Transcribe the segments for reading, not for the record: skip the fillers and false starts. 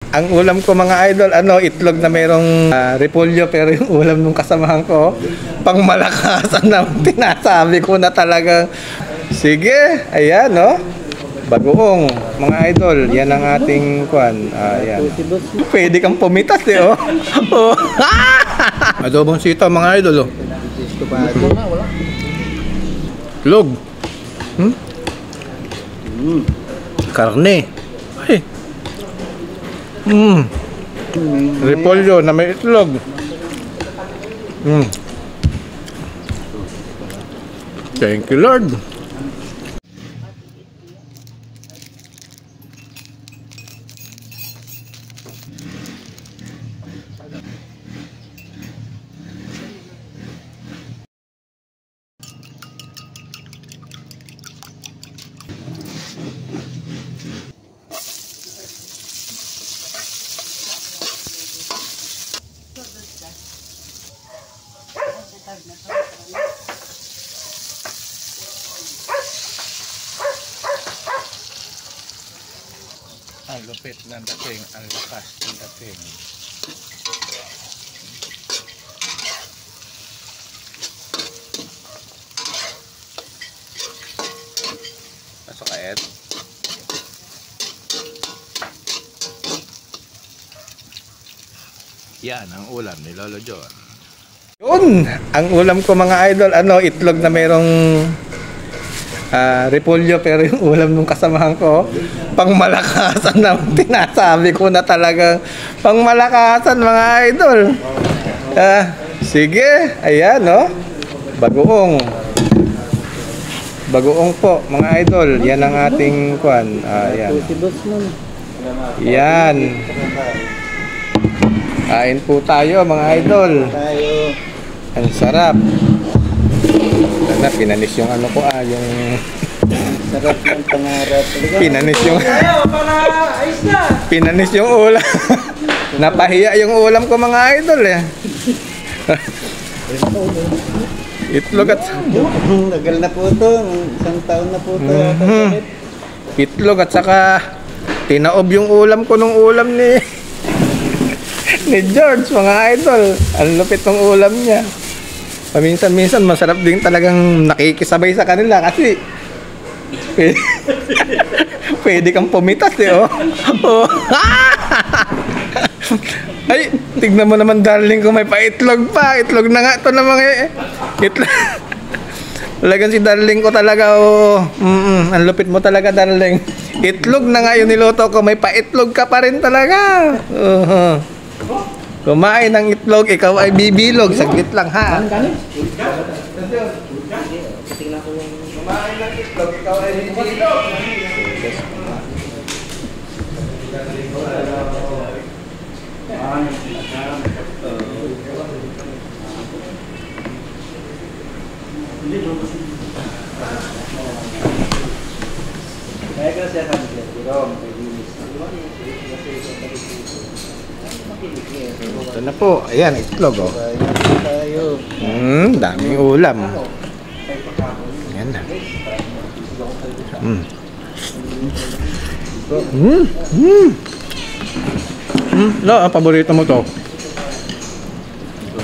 Ang ulam ko mga idol, itlog na mayroong repolyo, pero yung ulam nung kasamahan ko, pang malakasan na tinasabi ko na talagang, sige, ayan, no? Bagoong, mga idol, yan ang ating kwan. Ayan. Pwede kang pumitas, oh. Oh. Adobong sitaw, mga idol, oh. Log. Karne. Ay. Repolyo na may itlog. Thank you, Lord. Ang lupit ng dating, ang lakas ng dating. Pasok ka, Ed. Yan ang ulam ni Lolo John. Yun! Ang ulam ko mga idol, itlog na mayroong repolyo, pero yung ulam nung kasamahan ko, pang malakasan na tinasabi ko na talagang pang malakasan mga idol. Sige, ayan, no? Bagoong. Bagoong po mga idol, yan ang ating kwan. Ayan. Yan. Kain po tayo mga idol. Ang sarap. Pinanis yung ano ko yung sarap ng pangarap. Pinanis yung ulam. Napahiya yung ulam ko mga idol eh. Itlog at tagal na po ito, isang taon na po ito. Itlog at saka tinaob yung ulam ko nung ulam ni George mga idol. Ang lupit ng ulam niya. Paminsan-minsan masarap din talagang nakikisabay sa kanila kasi pwede kang pumitas, oh. Oh. Ay, tignan mo naman darling ko, may paitlog pa. Itlog na nga ito na mga itlog. Talagang si darling ko talaga, oh. Ang lupit mo talaga, darling. Itlog na nga yung niluto ko, may paitlog ka pa rin talaga. Kumain ng itlog, ikaw ay bibilog. Saglit lang, ha? Kumain ng itlog, ikaw ay bibilog. Ito na po. Ayan, itlog, oh. Daming ulam. Ayan na. No, ang paborito mo to? Ito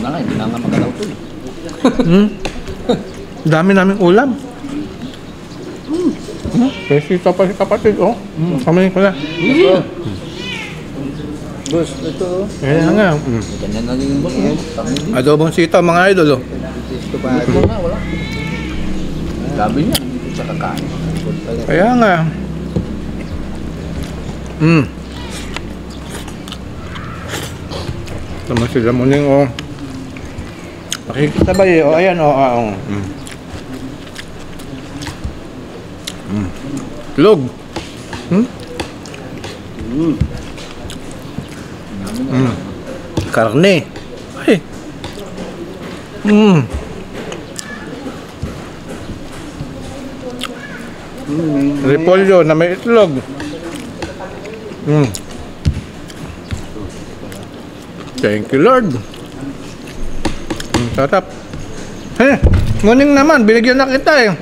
na nga, hindi na nga magalaw ito. Dami naming ulam. Kasi ito pa si kapatid, oh. Kamayin ko na. Boss, ito, oh. Ayan nga. Ganyan na rin yung boss, oh. Adobong sitaw, mga idol, oh. Ito pa ito nga, wala. Gabi niya, dito sa kakain. Kaya nga. Naman sila muning, oh. Makikisabay, oh. Ayan, oh. Log. Karne. Ay. Repolyo na may itlog. Thank you, Lord. Sarap. Morning naman, binigyan na kita eh.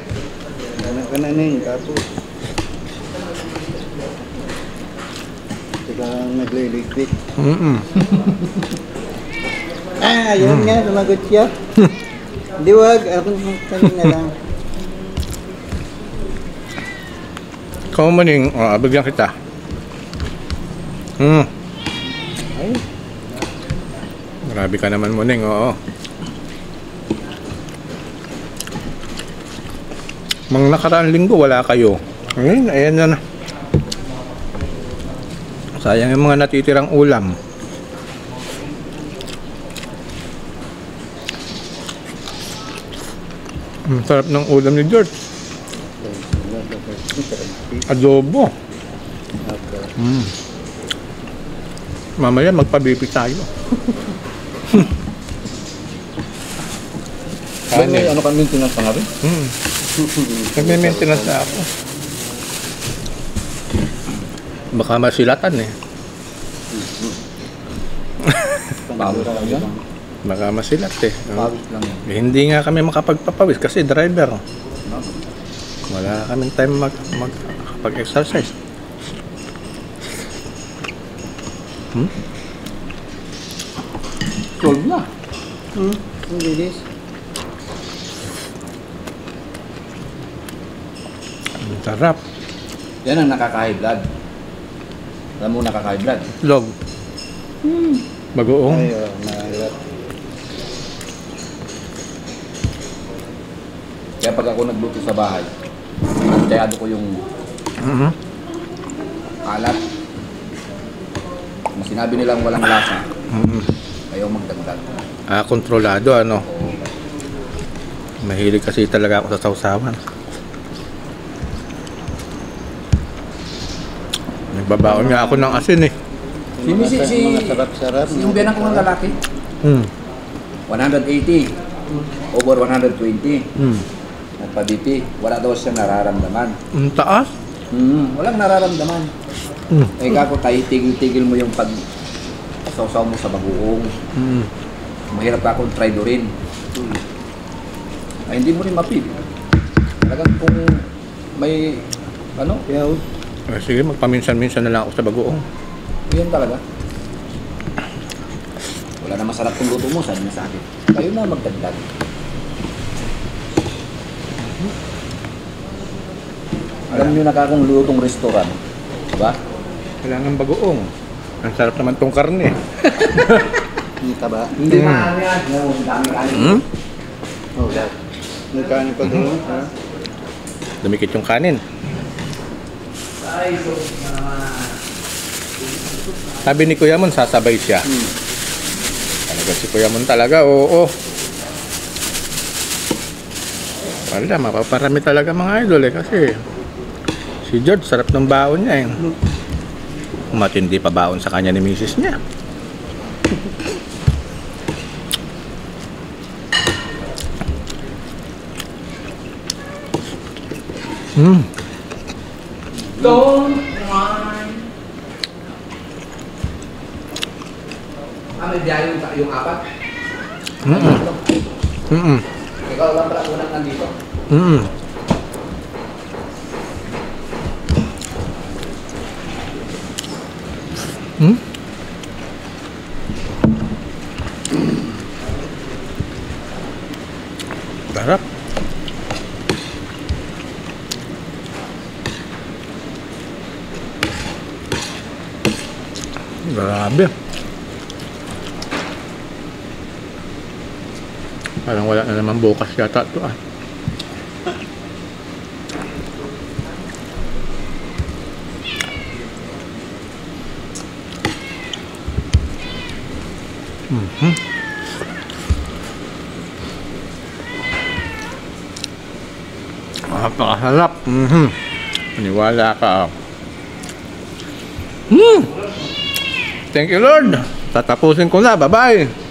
Anak ka na tapos. Saka nagliligpit. Yun nga, lumagot siya. Hindi wag, ako na lang. Ikaw maning, bigyan kita. Ay, Grabe ka naman muning, oo. Mga nakaraang linggo, wala kayo. Ngayon, ayan na. Sayang yung mga natitirang ulam. Sarap ng ulam ni George. Adobo. Mamaya magpabipi tayo. May ano kami maintenance pa nga rin? Nagme-maintenance na ako. Baka masilatan eh. Pawis lang yan. Baka masilat eh. Pawis lang yan. Hindi nga kami makapagpapawis kasi driver. Wala kaming time mag-exercise. Solve na. ang bilis. Ang sarap. Yan ang nakaka-high blood. Alam mo nakaka-high blood? Log. Bagoong. Ay, mahirap. Kaya pag ako nagluto sa bahay, kayado ko yung alat. Kung sinabi nilang walang lasa, ayaw magdagdag. Kontrolado ano. Mahilig kasi talaga ako sa sausawan. Nagbabaon nga ako ng asin eh. Mga sarap-sarap. Yung biyanan ko ng lalaki, 180 over 120. Nagpa-BP, wala daw siyang nararamdaman. Ang taas. Walang nararamdaman. Eh kako tayo, tigil-tigil mo yung pag sausaw mo sa bagoong. Mahirap ka akong try do rin. Ay hindi mo rin mapili. Talagang kung may ano, Yaw. Sige, magpaminsan-minsan na lang ako sa bagoong. yun talaga. Wala na masarap kung luto mo, sabi niya sa akin. Kayo na magdagdag. Alam niyo na kakong lutong restaurant. Diba? Kailangan bagoong. Ang sarap naman tong karne. Ang taba. Hindi maaari yan. Ang dami kanin. Oh, nagkain pa doon. Ha? Dumikit yung kanin. Sabi ni Kuya Mon, sasabay siya. Talaga si Kuya Mon talaga, oo. Wala, mapaparami talaga mga idol eh. Kasi si George, sarap ng baon niya eh. Matindi pa baon sa kanya ni misis niya. Don't mind. May biyahe yung apat? Ikaw lang pala unang nandito? Sarap. Grabe. Parang wala na naman bukas yata ito ah. Napakasarap. Maniwala ka. Thank you Lord. Tatapusin ko na. Bye-bye.